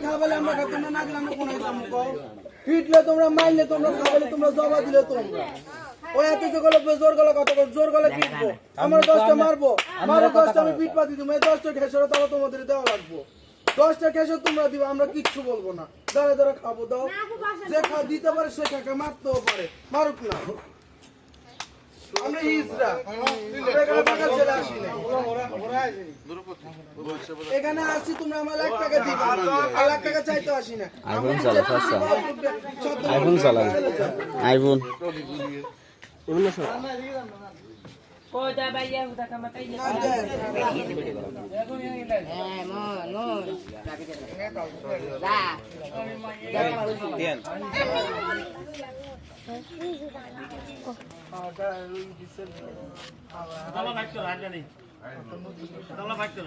খাবালে আমরা খাতাম না গেলে আমরা কোন পিটলে তোমরা মারলে তোমরা খাবালে তোমরা জবা দিলে তোমরা ওই এত জোর গলা কথা বল জোর গলা পিটবো আমরা 10টা মারবো 10টা আমি পিট পাতি দেবো 10টা খেসর তাও তোমাদের দেওয়া লাগবো 10টা খেসর তোমরা দিবে আমরা কিচ্ছু বলবো না দাঁড়া দাঁড়া খাবো দাও যে খা দিতে পারে সে খাকে মারতেও পারে মারুক না আমরা হিজরা এখানে আসছি তোমরা আমার 1 টাকা দিবে 1 টাকা চাইতে আসি না আইফোন চালা আইফোন চালা iPhone Koda bayar udah kamu kayak Tolong baik tu,